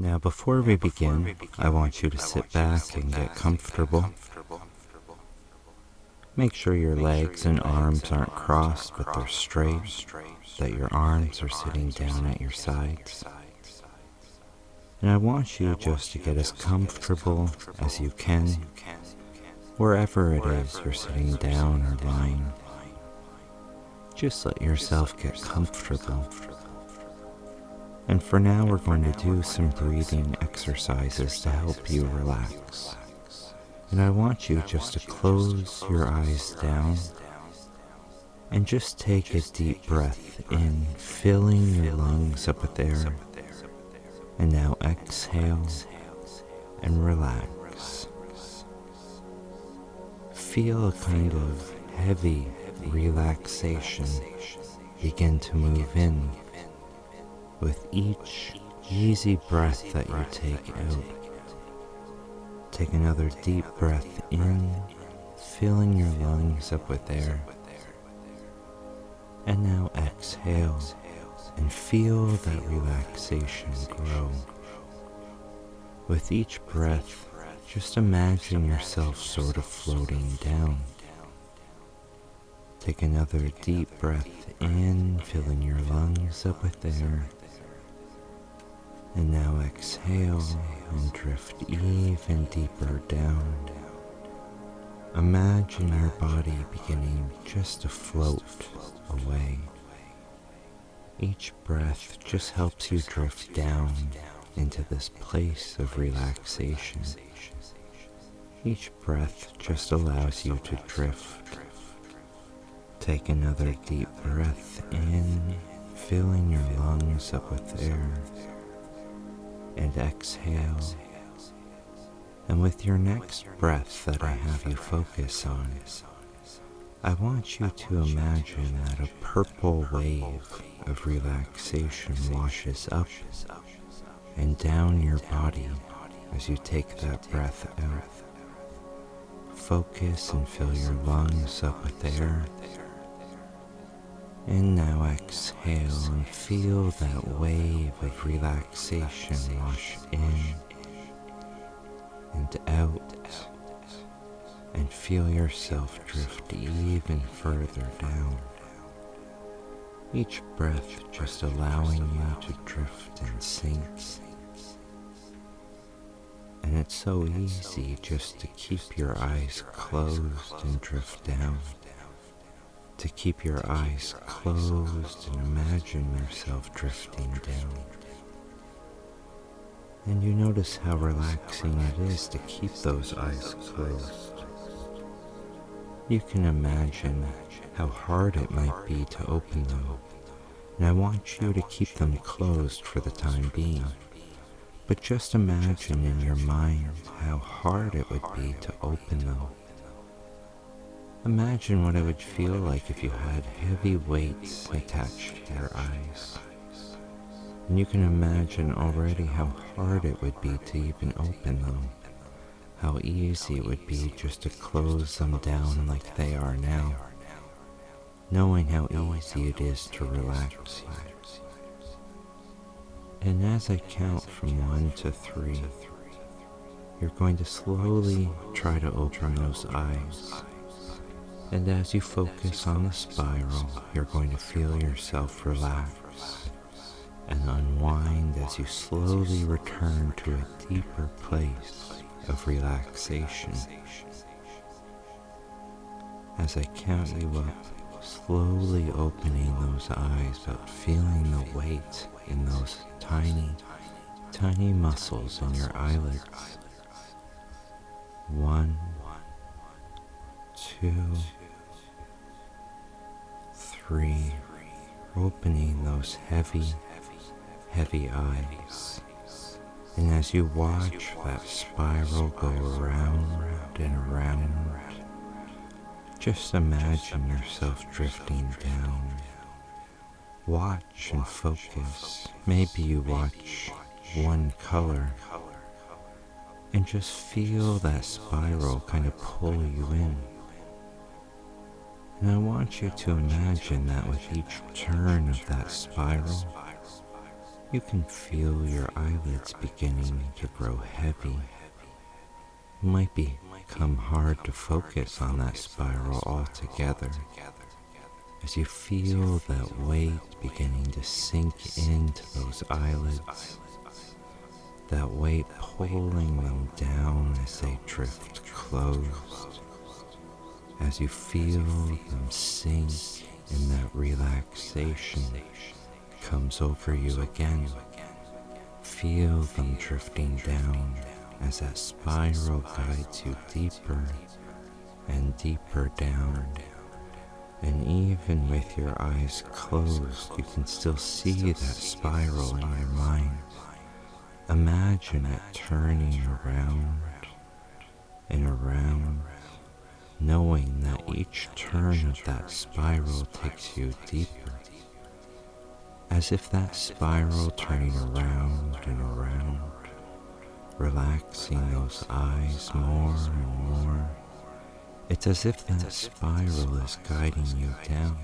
Now, before we begin, I want you to sit back and get comfortable. Make sure your legs and arms aren't crossed, but they're straight, that your arms are sitting down at your sides. And I want you just to get as comfortable as you can, wherever it is you're sitting down or lying. Just let yourself get comfortable. And for now, we're going to do some breathing exercises to help you relax. And I want you just to close your eyes down and just take a deep breath in, filling your lungs up with air. And now exhale and relax. Feel a kind of heavy relaxation begin to move in with each easy breath that you take out. Take another deep breath in, filling your lungs up with air. And now exhale and feel that relaxation grow. With each breath, just imagine yourself sort of floating down. Take another deep breath in, filling your lungs up with air. And now exhale and drift even deeper down. Imagine your body beginning just to float away. Each breath just helps you drift down into this place of relaxation. Each breath just allows you to drift. Take another deep breath in, filling your lungs up with air. And exhale. And with your next breath that I have you focus on, I want you to imagine that a purple wave of relaxation washes up and down your body as you take that breath out. Focus and fill your lungs up with air. And now exhale and feel that wave of relaxation wash in and out, and feel yourself drift even further down. Each breath just allowing you to drift and sink. And it's so easy just to keep your eyes closed and drift down. To keep your eyes closed and imagine yourself drifting down. And you notice how relaxing it is to keep those eyes closed. You can imagine how hard it might be to open them, and I want you to keep them closed for the time being. But just imagine in your mind how hard it would be to open them. Imagine what it would feel like if you had heavy weights attached to your eyes. And you can imagine already how hard it would be to even open them. How easy it would be just to close them down like they are now. Knowing how easy it is to relax you. And as I count from 1 to 3, you're going to slowly try to open those eyes. And as you focus on the spiral, you're going to feel yourself relax and unwind as you slowly return to a deeper place of relaxation. As I count you up, slowly opening those eyes but feeling the weight in those tiny, tiny muscles in your eyelids. 1, 2, 3, opening those heavy, heavy eyes. And as you watch that spiral go around and around, just imagine yourself drifting down. Watch and focus. Maybe you watch one color and just feel that spiral kind of pull you in. And I want you to imagine that with each turn of that spiral, you can feel your eyelids beginning to grow heavy. It might become hard to focus on that spiral altogether as you feel that weight beginning to sink into those eyelids, that weight pulling them down as they drift closed, as you feel them sink and that relaxation comes over you again. Feel them drifting down as that spiral guides you deeper and deeper down. And even with your eyes closed, you can still see that spiral in your mind. Imagine it turning around and around, knowing that each turn of that spiral takes you deeper, as if that spiral turning around and around, relaxing those eyes more and more. It's as if that spiral is guiding you down.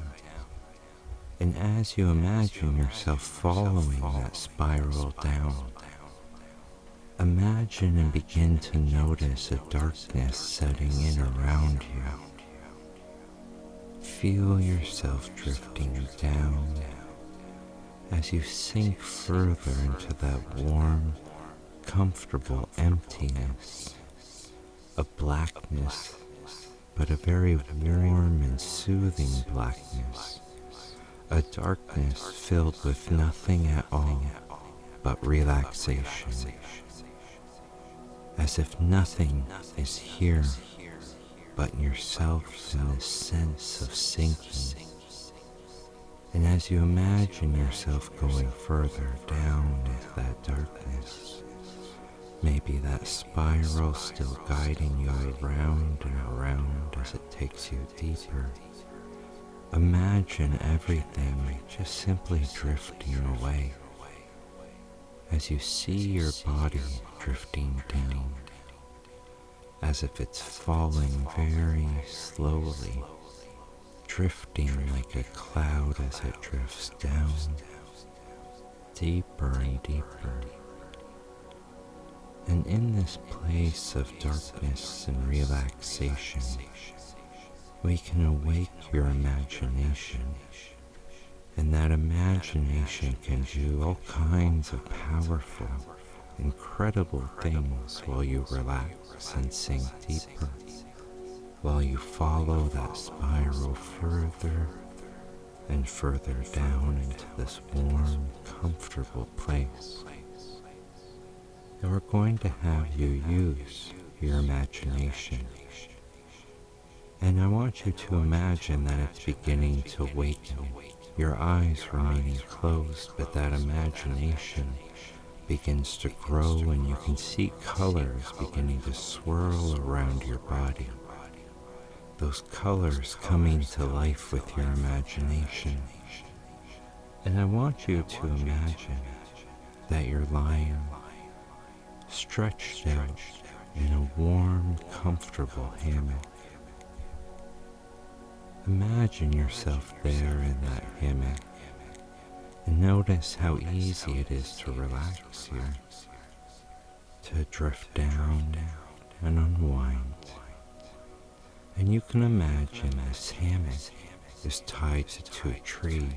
And as you imagine yourself following that spiral down, imagine and begin to notice a darkness setting in around you. Feel yourself drifting down as you sink further into that warm, comfortable emptiness, a blackness, but a very warm and soothing blackness, a darkness filled with nothing at all but relaxation, as if nothing is here but yourself in this sense of sinking. And as you imagine yourself going further down into that darkness, maybe that spiral still guiding you around and around as it takes you deeper, imagine everything just simply drifting away as you see your body drifting down, as if it's falling very slowly, drifting like a cloud as it drifts down, deeper and deeper. And in this place of darkness and relaxation, we can awake your imagination, and that imagination can do all kinds of powerful, incredible things while you relax and sink deeper, while you follow that spiral further and further down into this warm, comfortable place. And we're going to have you use your imagination. And I want you to imagine that it's beginning to awaken. Your eyes remaining closed, but that imagination begins to grow and you can see colors beginning to swirl around your body. Those colors coming to life with your imagination. And I want you to imagine that you're lying stretched out in a warm, comfortable hammock. Imagine yourself there in that hammock and notice how easy it is to relax here, to drift down and unwind. And you can imagine this hammock is tied to a tree.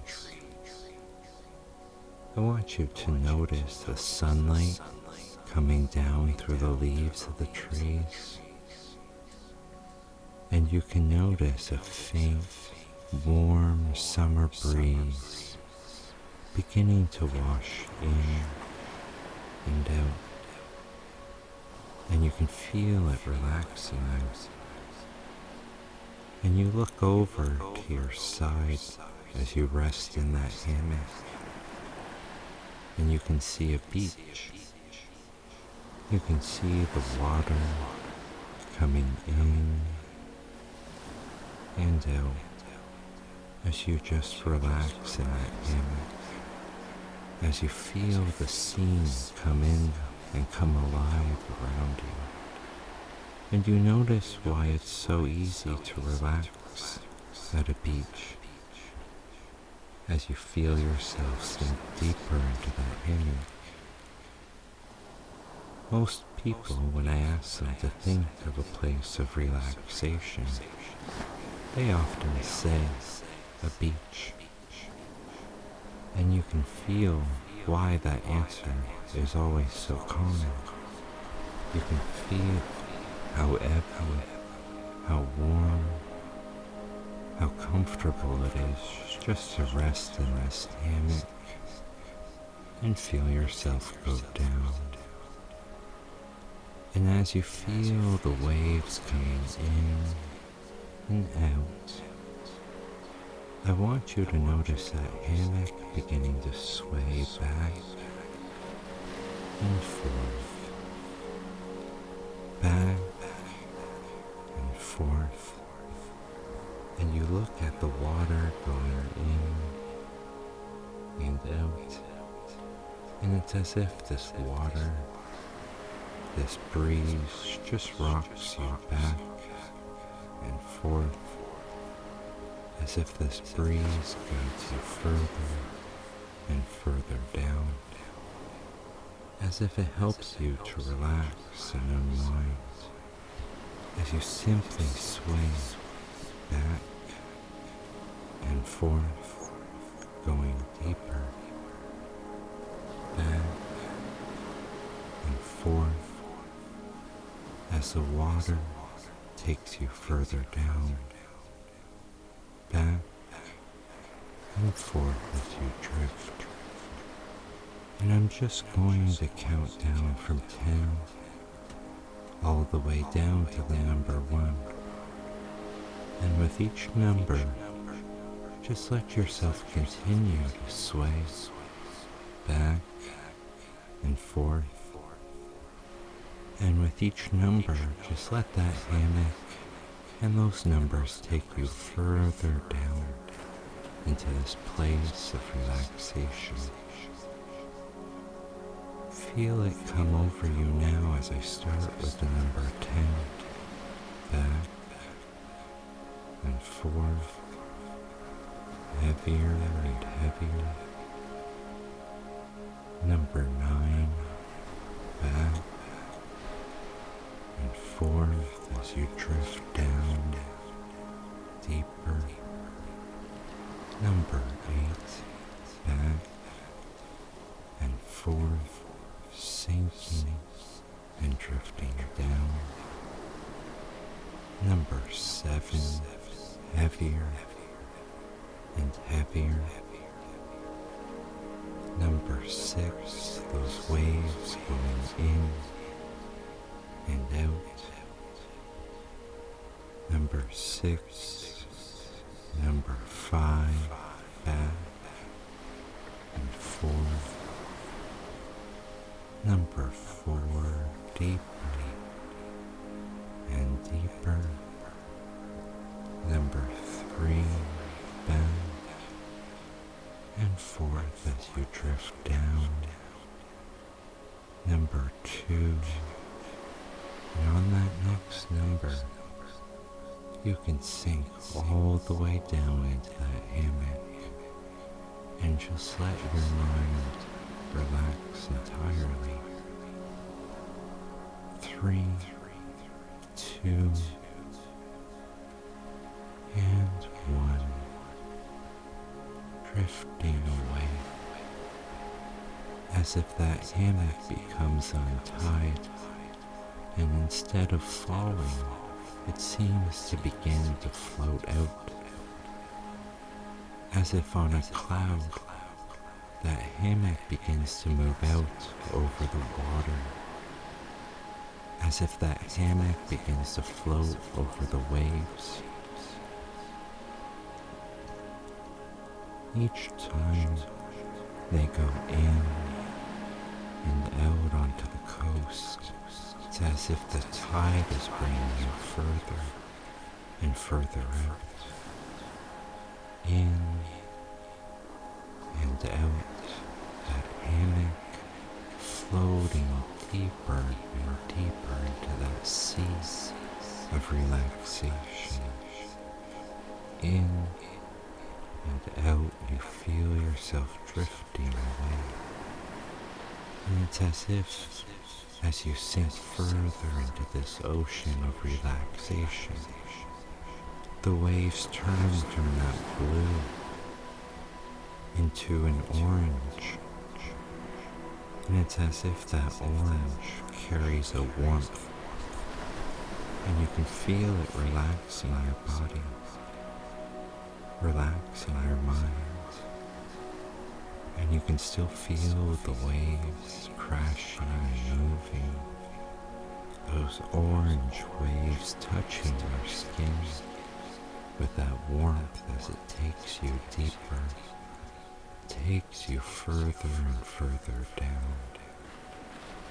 I want you to notice the sunlight coming down through the leaves of the trees, and you can notice a faint, warm summer breeze beginning to wash in and out, and you can feel it relaxing you. And you look over to your side as you rest in that hammock, and you can see a beach. You can see the water coming in and out as you just relax in that hammock, as you feel the scene come in and come alive around you. And you notice why it's so easy to relax at a beach. as you feel yourself sink deeper into that hammock. Most people, when I ask them to think of a place of relaxation, they often say a beach. And you can feel why that answer is always so common. You can feel how ebbing, how warm, how comfortable it is just to rest in this hammock and feel yourself go down. And as you feel the waves coming in and out, I want you to notice that hammock beginning to sway back and forth, back and forth, and you look at the water going in and out, and it's as if this water, this breeze just rocks you back and forth, as if this breeze guides you further and further down, as if it helps you to relax and unwind, as you simply sway back and forth, going deeper, back and forth, as the water takes you further down, back and forth as you drift. And I'm just going to count down from 10 all the way down to the number 1. And with each number, just let yourself continue to sway back and forth. And with each number, just let that hammock and those numbers take you further down into this place of relaxation. Feel it come over you now as I start with the number 10, back and forth, heavier and heavier. Number 9, back and forth as you drift down deeper. Number 8, back and forth, sinking and drifting down. Number 7, heavier and heavier. Number 6, those waves going in and out. Number 6, number 5, back and forth. Number 4, deeper and deeper. Number 3, back and forth as you drift down. Number 2, and on that next number, you can sink all the way down into that hammock and just let your mind relax entirely. 3, 2, and 1, drifting away, as if that hammock becomes untied, and instead of falling, it seems to begin to float out, as if on a cloud, that hammock begins to move out over the water, as if that hammock begins to float over the waves. Each time they go in and out onto the coast, it's as if the tide is bringing you further and further out, in and out, that hammock floating deeper and deeper into that sea of relaxation, in and out, you feel yourself drifting away. And it's as you sink further into this ocean of relaxation, the waves turn from that blue into an orange. And it's as if that orange carries a warmth, and you can feel it relaxing your body, relaxing your mind, and you can still feel the waves crashing and moving, those orange waves touching your skin with that warmth as it takes you deeper, takes you further and further down,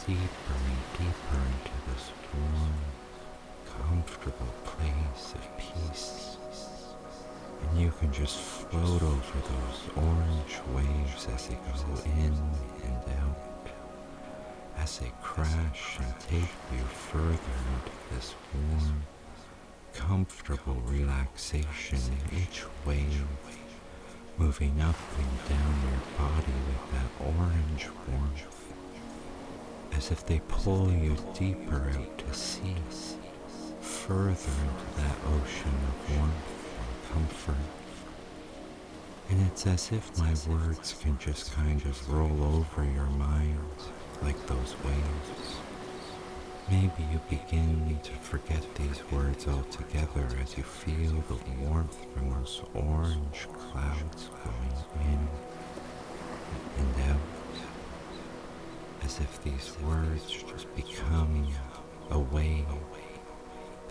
deeper and deeper into this warm, comfortable place of peace. And you can just float over those orange waves as they go in and out, as they crash and take you further into this warm, comfortable relaxation in each wave, moving up and down your body with that orange warmth, as if they pull you deeper out to sea, further into that ocean of warmth and comfort. And it's as if my words can just kind of roll over your mind like those waves. Maybe you begin to forget these words altogether as you feel the warmth from those orange clouds going in and out, as if these words just become a wave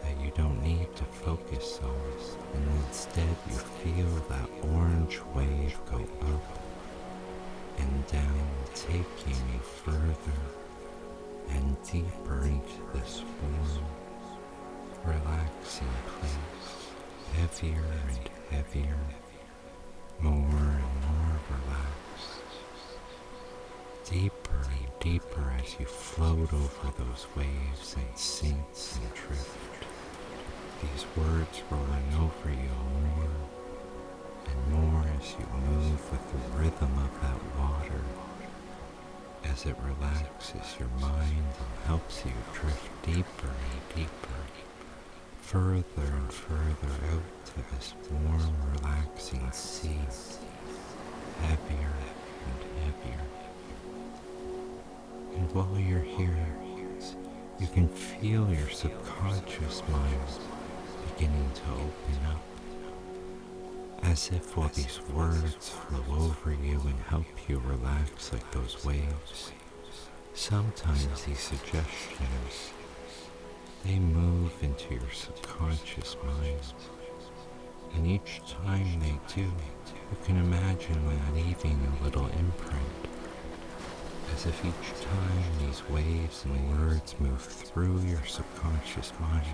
that you don't need to focus on, and instead you feel that orange wave go up and down, taking you further and deeper into this warm, relaxing place, heavier and heavier, more and more relaxed, deeper and deeper as you float over those waves and sink and drift. These words rolling over you more and more as you move with the rhythm of that water, as it relaxes your mind and helps you drift deeper and deeper, further and further out to this warm, relaxing sea, heavier and heavier. And while you're here, you can feel your subconscious mind beginning to open up, as if while these words flow over you and help you relax like those waves, sometimes these suggestions, they move into your subconscious mind, and each time they do, you can imagine them leaving a little imprint, as if each time these waves and words move through your subconscious mind,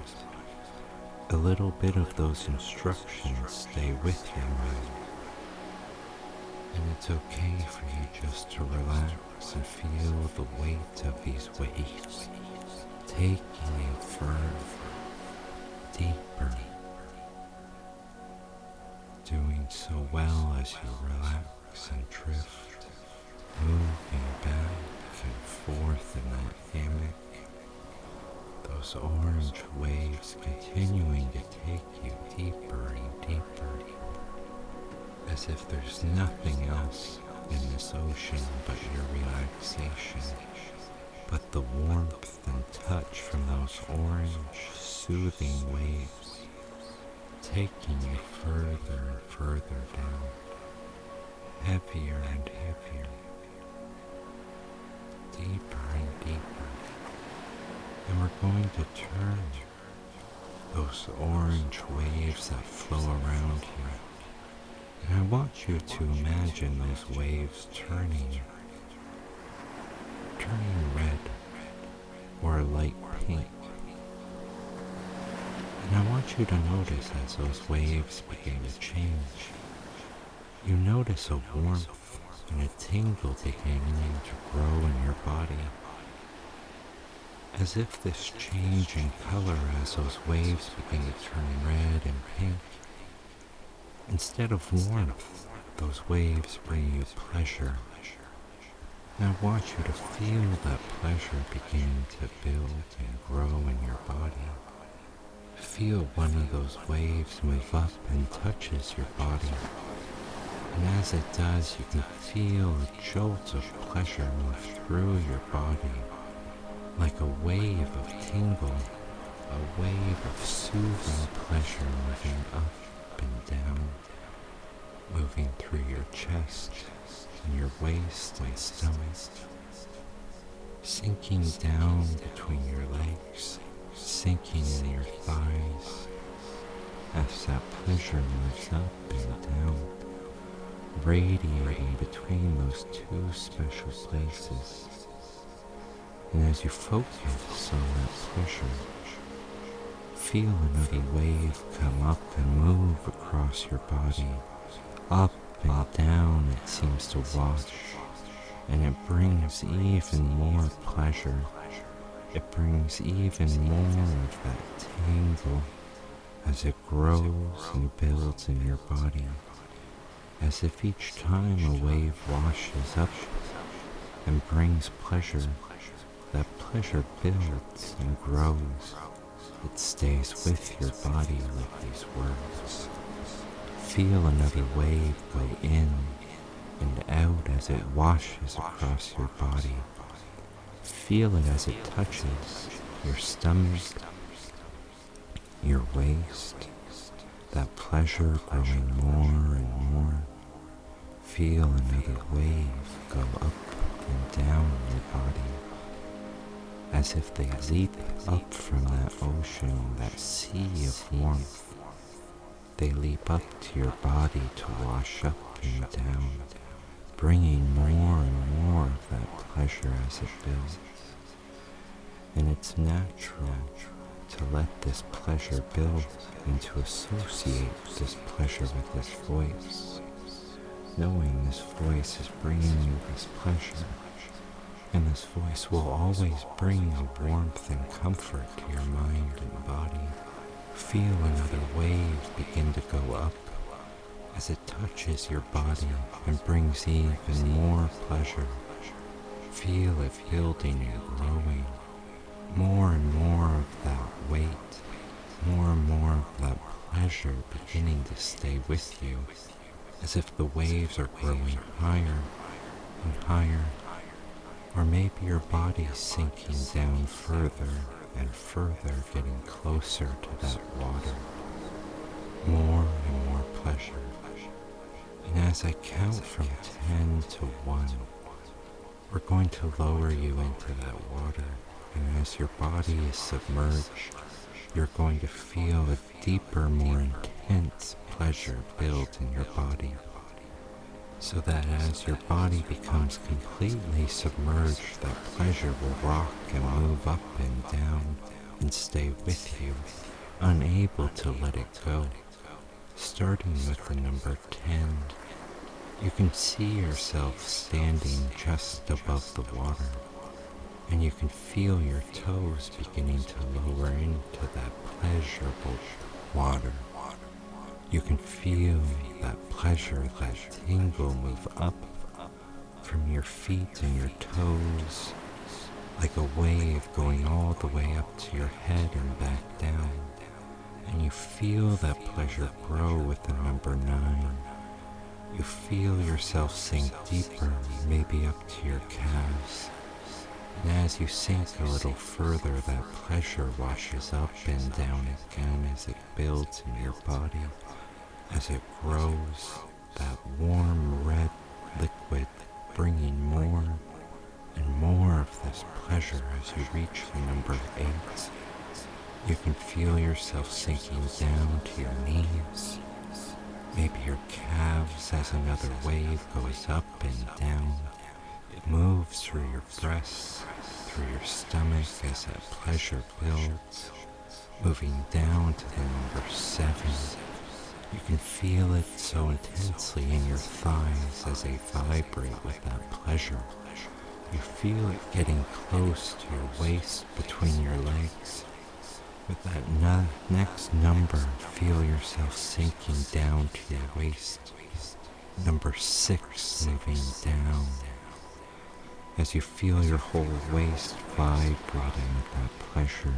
a little bit of those instructions stay with your mind. And it's okay for you just to relax and feel the weight of these waves taking you further, deeper, doing so well as you relax and drift, moving back and forth in that hammock. Those orange waves continuing to take you deeper and deeper, as if there's nothing else in this ocean but your relaxation, but the warmth and touch from those orange, soothing waves, taking you further and further down, heavier and heavier, deeper and deeper. And we're going to turn those orange waves that flow around you. And I want you to imagine those waves turning red or a light pink. And I want you to notice as those waves begin to change, you notice a warmth and a tingle beginning to grow in your body, as if this change in color as those waves begin to turn red and pink, instead of warmth, Those waves bring you pleasure. And I want you to feel that pleasure beginning to build and grow in your body. Feel one of those waves move up and touches your body. And as it does, you can feel a jolt of pleasure move through your body, like a wave of tingle, a wave of soothing pleasure moving up and down, moving through your chest and your waist and stomach, sinking down between your legs, sinking in your thighs, as that pleasure moves up and down, radiating between those two special places. And as you focus on that pleasure, feel another wave come up and move across your body. Up and down it seems to wash, and it brings even more pleasure. It brings even more of that tingle as it grows and builds in your body, as if each time a wave washes up and brings pleasure, that pleasure builds and grows. It stays with your body like these words. Feel another wave go in and out as it washes across your body. Feel it as it touches your stomach, your waist, that pleasure growing more and more. Feel another wave go up and down your body, as if they leap up from that ocean, that sea of warmth. They leap up to your body to wash up and down, bringing more and more of that pleasure as it builds. And it's natural to let this pleasure build and to associate this pleasure with this voice, knowing this voice is bringing you this pleasure, and this voice will always bring you warmth and comfort to your mind and body. Feel another wave begin to go up as it touches your body and brings even more pleasure. Feel it building and growing. More and more of that weight, more and more of that pleasure beginning to stay with you, as if the waves are growing higher and higher, or maybe your body's sinking down further and further, getting closer to that water. More and more pleasure. And as I count from 10 to 1, we're going to lower you into that water. And as your body is submerged, you're going to feel a deeper, more intense pleasure build in your body. So that as your body becomes completely submerged, that pleasure will rock and move up and down and stay with you, unable to let it go. Starting with the number 10, you can see yourself standing just above the water, and you can feel your toes beginning to lower into that pleasurable water. You can feel that pleasure, that tingle move up from your feet and your toes, like a wave going all the way up to your head and back down. And you feel that pleasure grow with the number 9. You feel yourself sink deeper, maybe up to your calves. And as you sink a little further, that pleasure washes up and down again as it builds in your body. As it grows, that warm red liquid bringing more and more of this pleasure as you reach the number 8. You can feel yourself sinking down to your knees, maybe your calves as another wave goes up and down. It moves through your breasts, through your stomach as that pleasure builds, moving down to the number 7. You can feel it so intensely in your thighs as they vibrate with that pleasure. You feel it getting close to your waist between your legs. With that next number, feel yourself sinking down to your waist. Number 6, moving down. As you feel your whole waist vibrating with that pleasure,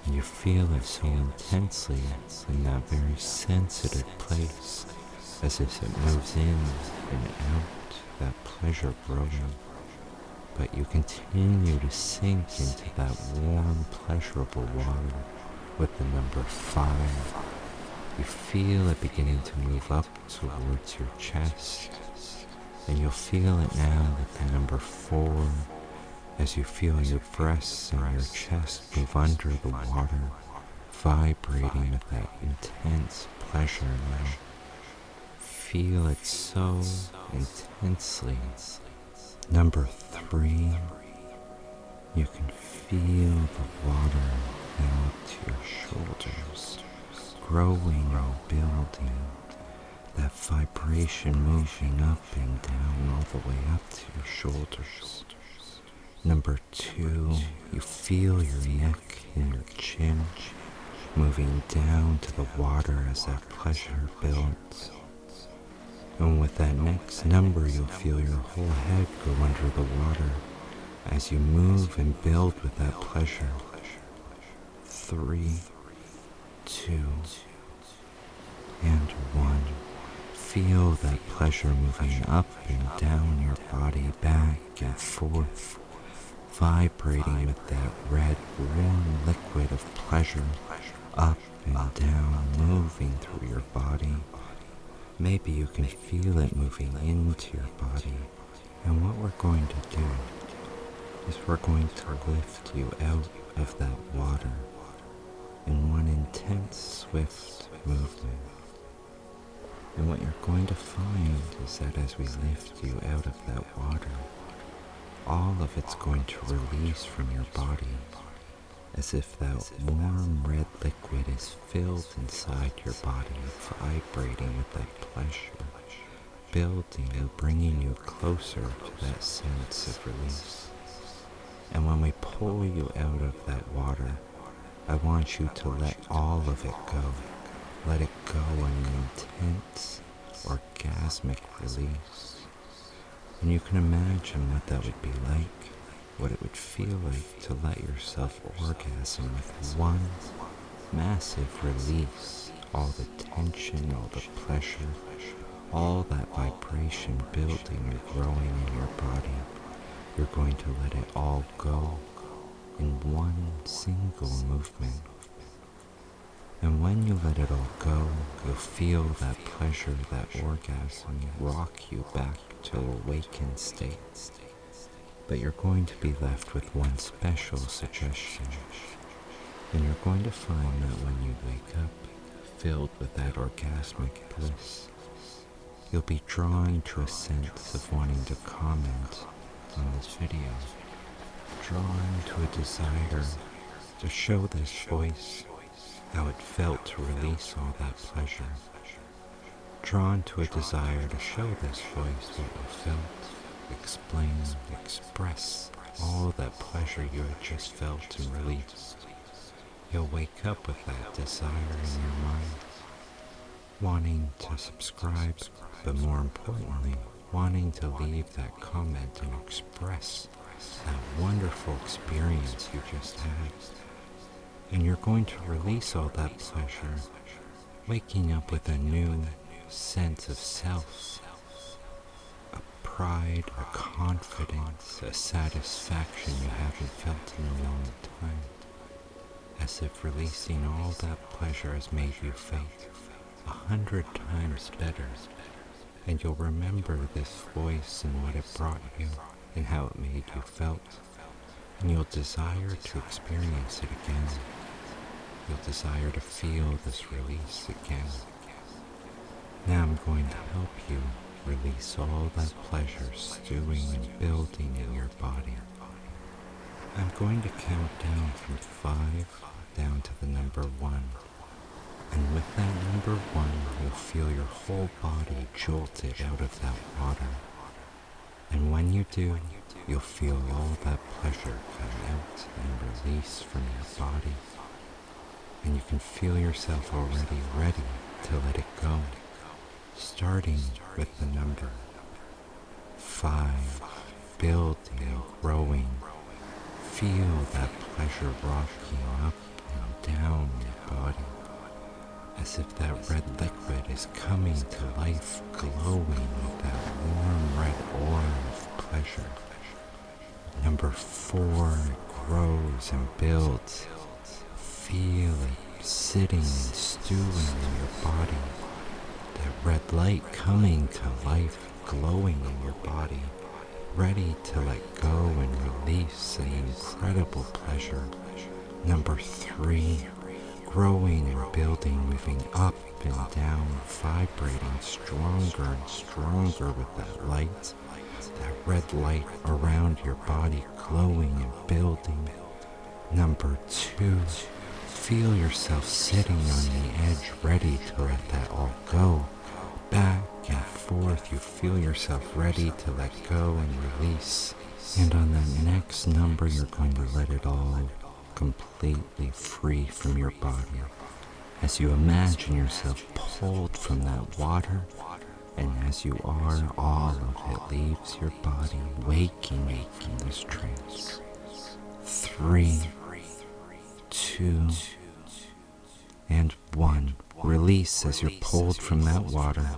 and you feel it so intensely in that very sensitive place, as if it moves in and out, that pleasure growing. But you continue to sink into that warm, pleasurable water with the number 5. You feel it beginning to move up towards your chest, and you'll feel it now with the number 4 as you feel your breasts and your chest move under the water, vibrating with that intense pleasure now. Feel it so intensely. Number 3, you can feel the water now up to your shoulders, growing and building, that vibration moving up and down all the way up to your shoulders. Number 2, you feel your neck and your chin moving down to the water as that pleasure builds. And with that next number, you'll feel your whole head go under the water as you move and build with that pleasure. 3, 2, and 1. Feel that pleasure moving up and down your body, back and forth, vibrating with that red, warm liquid of pleasure, up and down, moving through your body. Maybe you can feel it moving into your body. And what we're going to do is we're going to lift you out of that water in one intense, swift movement. And what you're going to find is that as we lift you out of that water, all of it's going to release from your body, as if that warm red liquid is filled inside your body, vibrating with that pleasure, building and bringing you closer to that sense of release. And when we pull you out of that water, I want you to let all of it go. Let it go in an intense, orgasmic release. And you can imagine what that would be like, what it would feel like to let yourself orgasm with one massive release. All the tension, all the pleasure, all that vibration building and growing in your body. You're going to let it all go in one single movement. And when you let it all go, you'll feel that pleasure, that orgasm rock you back to awakened state. But you're going to be left with one special suggestion. And you're going to find that when you wake up, filled with that orgasmic bliss, you'll be drawn to a sense of wanting to comment on this video, drawn to a desire to show this voice how it felt to release all that pleasure, drawn to a desire to show this voice what you felt, explain, express all that pleasure you had just felt and released. You'll wake up with that desire in your mind, wanting to subscribe, but more importantly, wanting to leave that comment and express that wonderful experience you just had. And you're going to release all that pleasure, waking up with a new sense of self, a pride, a confidence, a satisfaction you haven't felt in a long time, as if releasing all that pleasure has made you feel 100 times better. And you'll remember this voice and what it brought you and how it made you felt. And you'll desire to experience it again. You'll desire to feel this release again. Now I'm going to help you release all that pleasure stewing and building in your body. I'm going to count down from 5 down to the number 1. And with that number 1, you'll feel your whole body jolted out of that water. And when you do, you'll feel all that pleasure come out and release from your body. And you can feel yourself already ready to let it go. starting with the number 5, building and growing. Feel that pleasure rocking up and down your body, as if that red liquid is coming to life, glowing with that warm red aura of pleasure. Number 4 grows and builds. Feel it sitting and stewing in your body. That red light coming to life, glowing in your body, ready to let go and release an incredible pleasure. Number 3, growing and building, moving up and down, vibrating stronger and stronger with that light, that red light around your body, glowing and building. Number 2, feel yourself sitting on the edge, ready to let that all go. Back and forth, you feel yourself ready to let go and release. And on that next number, you're going to let it all completely free from your body, as you imagine yourself pulled from that water, and as you are, all of it leaves your body, waking from this trance. 3, 2, and 1. Release as you're pulled from that water.